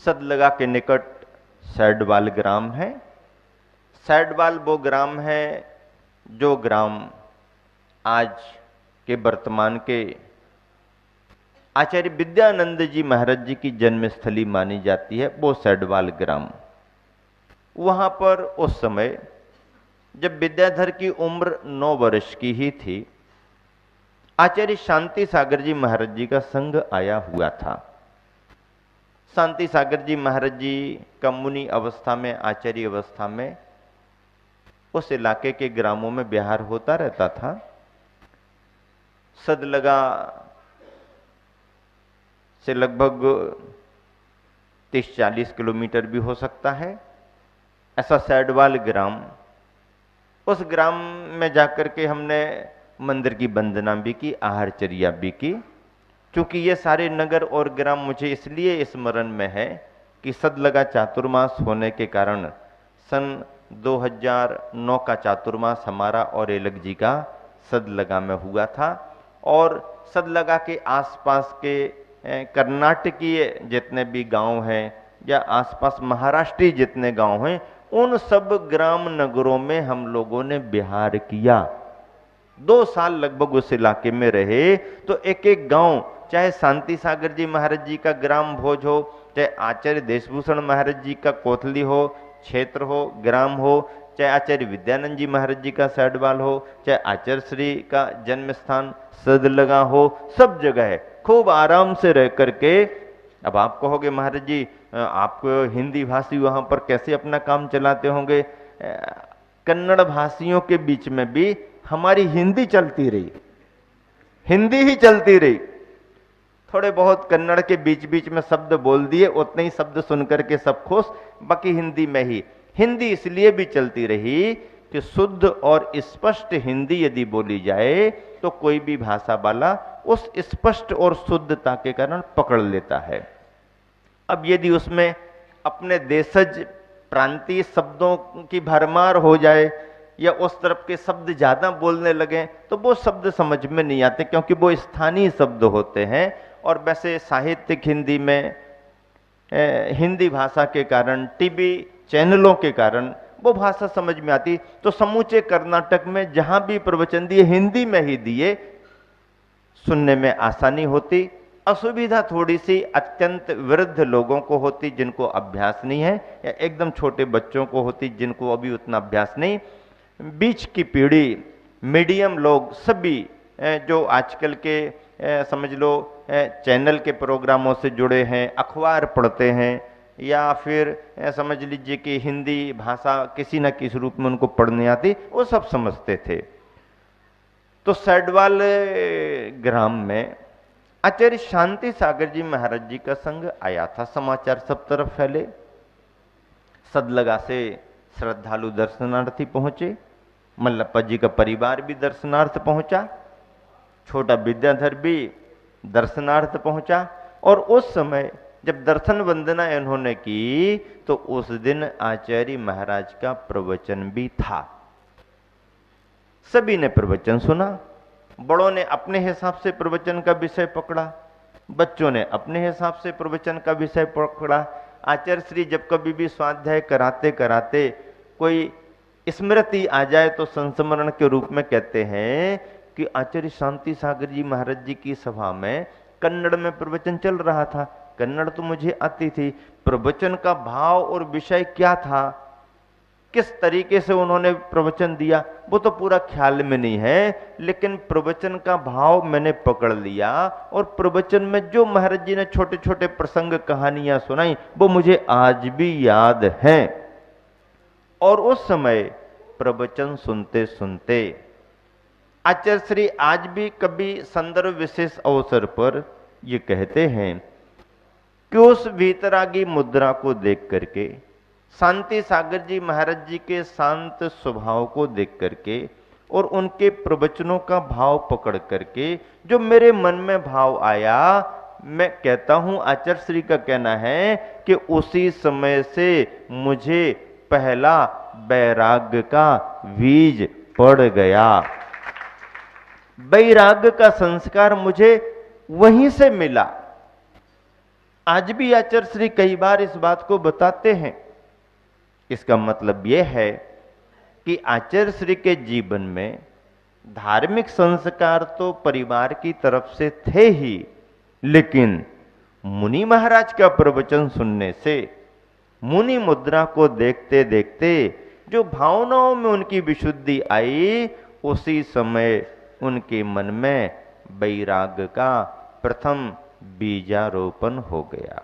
सदलगा के निकट सैडवाल ग्राम है। सैडवाल वो ग्राम है जो ग्राम आज के वर्तमान के आचार्य विद्यानंद जी महाराज जी की जन्मस्थली मानी जाती है, वो सैडवाल ग्राम। वहां पर उस समय जब विद्याधर की उम्र 9 वर्ष की ही थी, आचार्य शांति सागर जी महाराज जी का संघ आया हुआ था। शांति सागर जी महाराज जी का मुनि अवस्था में, आचार्य अवस्था में उस इलाके के ग्रामों में विहार होता रहता था। सदलगा से लगभग 30-40 किलोमीटर भी हो सकता है ऐसा सैडवाल ग्राम। उस ग्राम में जाकर के हमने मंदिर की वंदना भी की, आहारचर्या भी की। क्योंकि ये सारे नगर और ग्राम मुझे इसलिए स्मरण में है कि सदलगा चातुर्मास होने के कारण सन 2009 का चातुर्मास हमारा और एलक जी का सदलगा में हुआ था। और सदलगा के आसपास के कर्नाटकीय जितने भी गांव हैं या आसपास महाराष्ट्रीय जितने गांव हैं, उन सब ग्राम नगरों में हम लोगों ने विहार किया। 2 साल लगभग उस इलाके में रहे। तो एक एक गांव, चाहे शांति सागर जी महाराज जी का ग्राम भोज हो, चाहे आचार्य देशभूषण महाराज जी का कोथली हो, क्षेत्र हो, ग्राम हो, चाहे आचार्य विद्यानंद जी महाराज जी का सैडवाल हो, चाहे आचार्य श्री का जन्म स्थान सदलगा हो, सब जगह है खूब आराम से रह करके। अब आप कहोगे महाराज जी आप हिंदी भाषी वहां पर कैसे अपना काम चलाते होंगे? कन्नड़ भाषियों के बीच में भी हमारी हिंदी चलती रही, हिंदी ही चलती रही। थोड़े बहुत कन्नड़ के बीच बीच में शब्द बोल दिए, उतने ही शब्द सुनकर के सब खुश, बाकी हिंदी में ही। हिंदी इसलिए भी चलती रही कि शुद्ध और स्पष्ट हिंदी यदि बोली जाए तो कोई भी भाषा वाला उस स्पष्ट और शुद्धता के कारण पकड़ लेता है। अब यदि उसमें अपने देशज प्रांतीय शब्दों की भरमार हो जाए या उस तरफ के शब्द ज्यादा बोलने लगे तो वो शब्द समझ में नहीं आते, क्योंकि वो स्थानीय शब्द होते हैं। और वैसे साहित्यिक हिंदी में हिंदी भाषा के कारण, टीवी चैनलों के कारण वो भाषा समझ में आती। तो समूचे कर्नाटक में जहां भी प्रवचन दिए हिंदी में ही दिए, सुनने में आसानी होती। असुविधा थोड़ी सी अत्यंत वृद्ध लोगों को होती जिनको अभ्यास नहीं है, या एकदम छोटे बच्चों को होती जिनको अभी उतना अभ्यास नहीं। बीच की पीढ़ी, मीडियम लोग सभी जो आजकल के समझ लो चैनल के प्रोग्रामों से जुड़े हैं, अखबार पढ़ते हैं, या फिर समझ लीजिए कि हिंदी भाषा किसी न किसी रूप में उनको पढ़ने आती, वो सब समझते थे। तो सैडवाल ग्राम में आचार्य शांति सागर जी महाराज जी का संघ आया था। समाचार सब तरफ फैले। सदलगा से श्रद्धालु दर्शनार्थी पहुंचे, मल्लप्पा जी का परिवार भी दर्शनार्थ पहुंचा, छोटा विद्याधर भी दर्शनार्थ पहुंचा। और उस समय जब दर्शन वंदना इन्होंने की तो उस दिन आचार्य महाराज का प्रवचन भी था। सभी ने प्रवचन सुना। बड़ों ने अपने हिसाब से प्रवचन का विषय पकड़ा, बच्चों ने अपने हिसाब से प्रवचन का विषय पकड़ा। आचार्य श्री जब कभी भी स्वाध्याय कराते कराते कोई स्मृति आ जाए तो संस्मरण के रूप में कहते हैं कि आचार्य शांति सागर जी महाराज जी की सभा में कन्नड़ में प्रवचन चल रहा था। कन्नड़ तो मुझे आती थी, प्रवचन का भाव और विषय क्या था, किस तरीके से उन्होंने प्रवचन दिया, वो तो पूरा ख्याल में नहीं है, लेकिन प्रवचन का भाव मैंने पकड़ लिया। और प्रवचन में जो महाराज जी ने छोटे छोटे प्रसंग कहानियां सुनाई वो मुझे आज भी याद हैं। और उस समय प्रवचन सुनते सुनते आचार्य श्री आज भी कभी संदर्भ विशेष अवसर पर ये कहते हैं कि उस वीतरागी मुद्रा को देख करके, शांति सागर जी महाराज जी के शांत स्वभाव को देख करके और उनके प्रवचनों का भाव पकड़ करके जो मेरे मन में भाव आया, मैं कहता हूं आचार्य श्री का कहना है कि उसी समय से मुझे पहला वैराग्य का बीज पड़ गया। वैराग्य का संस्कार मुझे वहीं से मिला। आज भी आचार्य श्री कई बार इस बात को बताते हैं। इसका मतलब यह है कि आचार्य श्री के जीवन में धार्मिक संस्कार तो परिवार की तरफ से थे ही, लेकिन मुनि महाराज का प्रवचन सुनने से, मुनि मुद्रा को देखते देखते जो भावनाओं में उनकी विशुद्धि आई, उसी समय उनके मन में वैराग्य का प्रथम बीजारोपण हो गया।